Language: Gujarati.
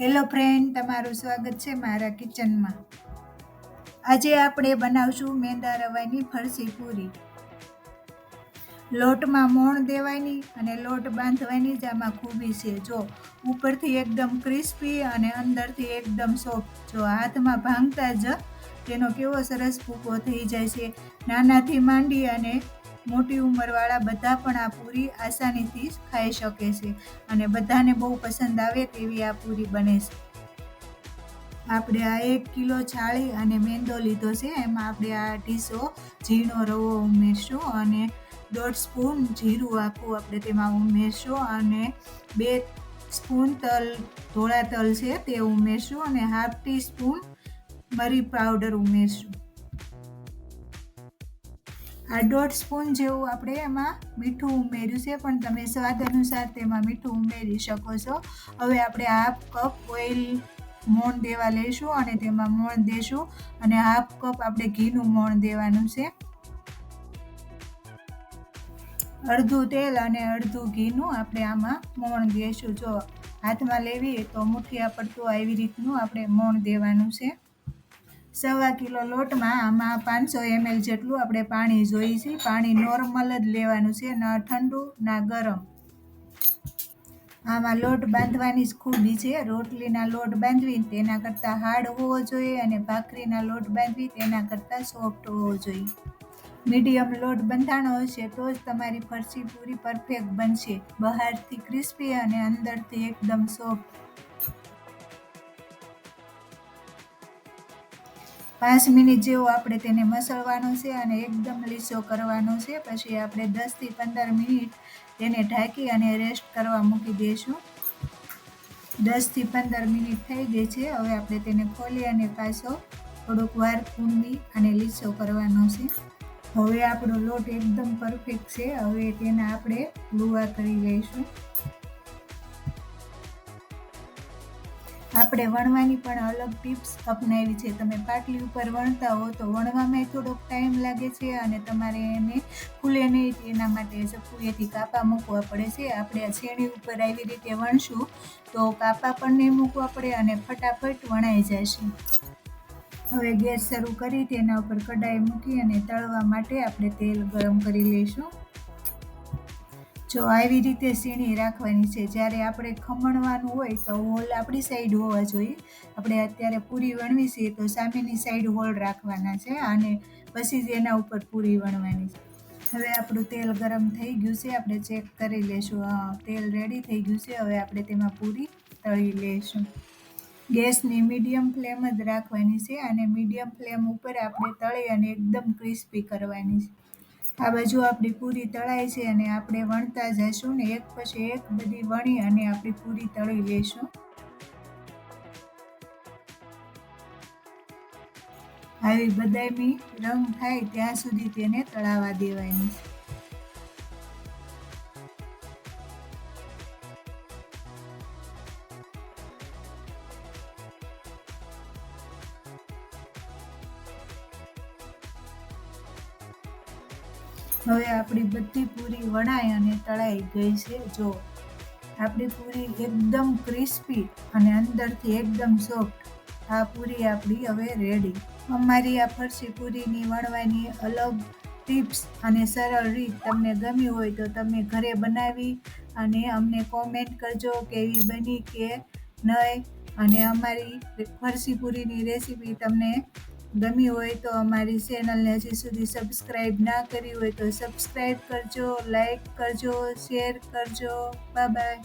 હેલો ફ્રેન્ડ, તમારું સ્વાગત છે મારા કિચનમાં. આજે આપણે બનાવશું મેંદા રવાની ફરસી પૂરી. લોટમાં મોણ દેવાની અને લોટ બાંધવાની જ આમાં ખૂબી છે. જો ઉપરથી એકદમ ક્રિસ્પી અને અંદરથી એકદમ સોફ્ટ. જો હાથમાં ભાંગતા જ તેનો કેવો સરસ ભૂકો થઈ જાય છે. નાનાથી માંડી અને મોટી ઉંમરવાળા બધા પણ આ પૂરી આસાનીથી ખાઈ શકે છે અને બધાને બહુ પસંદ આવે તેવી આ પૂરી બને છે. આપણે આ 1 કિલો છાળી અને મેંદો લીધો છે. એમાં આપણે આ ઢીસો ઝીણો રવો ઉમેરશું અને 1.5 સ્પૂન જીરું આખું આપણે તેમાં ઉમેરશું અને 2 સ્પૂન ધોળા તલ છે તે ઉમેરશું અને 1/2 ટીસ્પૂન મરી પાવડર ઉમેરશું. આ 1.5 સ્પૂન જેવું આપણે એમાં મીઠું ઉમેર્યું છે, પણ તમે સ્વાદ અનુસાર તેમાં મીઠું ઉમેરી શકો છો. હવે આપણે 1/2 કપ ઓઇલ મોણ દેવા લઈશું અને તેમાં મોણ દેશું અને 1/2 કપ આપણે ઘીનું મોણ દેવાનું છે. અડધું તેલ અને અડધું ઘીનું આપણે આમાં મોણ દેશું. જો હાથમાં લેવી તો મુઠ્ઠિયા પડતું આવી રીતનું આપણે મોણ દેવાનું છે. 1/4 કિલો લોટમાં આમાં 500 ml જેટલું આપણે પાણી જોઈએ છે. પાણી નોર્મલ જ લેવાનું છે, ના ઠંડુ ના ગરમ. આમાં લોટ બાંધવાની જ ખૂબી છે. રોટલીના લોટ બાંધવી તેના કરતાં હાર્ડ હોવો જોઈએ અને ભાખરીના લોટ બાંધવી તેના કરતાં સોફ્ટ હોવો જોઈએ. મીડિયમ લોટ બંધાણો હશે તો જ તમારી ફરસી પૂરી પરફેક્ટ બનશે. બહારથી ક્રિસ્પી અને અંદરથી એકદમ સોફ્ટ. 5 મિનિટ જેવો આપણે તેને મસળવાનો છે અને એકદમ લીસો કરવાનો છે. પછી આપણે 10 થી 15 મિનિટ તેને ઢાંકી અને રેસ્ટ કરવા મૂકી દઈશું. 10 થી 15 મિનિટ થઈ ગઈ છે. હવે આપણે તેને ખોલી અને પાછો થોડોક વાર કૂંદી અને લીસો કરવાનો છે. હવે આપણો લોટ એકદમ પરફેક્ટ છે. હવે તેના આપણે લુવા કરી લઈશું. આપણે વણવાની પણ અલગ ટિપ્સ અપનાવી છે. તમે પાટલી ઉપર વણતા હો તો વણવામાં થોડોક ટાઈમ લાગે છે અને તમારે એને ખુલે નહીં તેના માટે ચપ્પુએથી કાપા મૂકવા પડે છે. આપણે આ છેણી ઉપર આવી રીતે વણશું તો કાપા પણ નહીં મૂકવા પડે અને ફટાફટ વણાઈ જશે. હવે ગેસ શરૂ કરી તેના ઉપર કઢાઈ મૂકી અને તળવા માટે આપણે તેલ ગરમ કરી લઈશું. જો આવી રીતે સીણી રાખવાની છે. જ્યારે આપણે ખમણવાનું હોય તો હોલ આપણી સાઈડ હોવા જોઈએ. આપણે અત્યારે પૂરી વણવી છે તો સામેની સાઈડ હોલ રાખવાના છે અને પછી જ એના ઉપર પૂરી વણવાની છે. હવે આપણું તેલ ગરમ થઈ ગયું છે. આપણે ચેક કરી લઈશું. તેલ રેડી થઈ ગયું છે. હવે આપણે તેમાં પૂરી તળી લઈશું. ગેસની મીડિયમ ફ્લેમ જ રાખવાની છે અને મીડિયમ ફ્લેમ ઉપર આપણે તળી અને એકદમ ક્રિસ્પી કરવાની છે. આ બાજુ આપણી પૂરી તળાય છે અને આપણે વણતા જઈશું ને એક પછી એક બધી વણી અને આપણી પૂરી તળી લઈશું. આવી બદામી રંગ થાય ત્યાં સુધી તેને તળાવા દેવાની છે. હવે આપણી બધી પૂરી વણાઈ અને તળાઈ ગઈ છે. જો આપણી પૂરી એકદમ ક્રિસ્પી અને અંદરથી એકદમ સોફ્ટ. આ પૂરી આપણી હવે રેડી. અમારી આ ફરસી પૂરીની વણવાની અલગ ટિપ્સ અને સરળ રીત તમને ગમી હોય તો તમે ઘરે બનાવી અને અમને કોમેન્ટ કરજો કેવી બની કે નહીં. અને અમારી ફરસી પૂરીની રેસીપી તમને ગમી હોય તો અમારી ચેનલને હજી સુધી સબસ્ક્રાઈબ ના કરી હોય તો સબસ્ક્રાઈબ કરજો, લાઈક કરજો, શેર કરજો. Bye bye.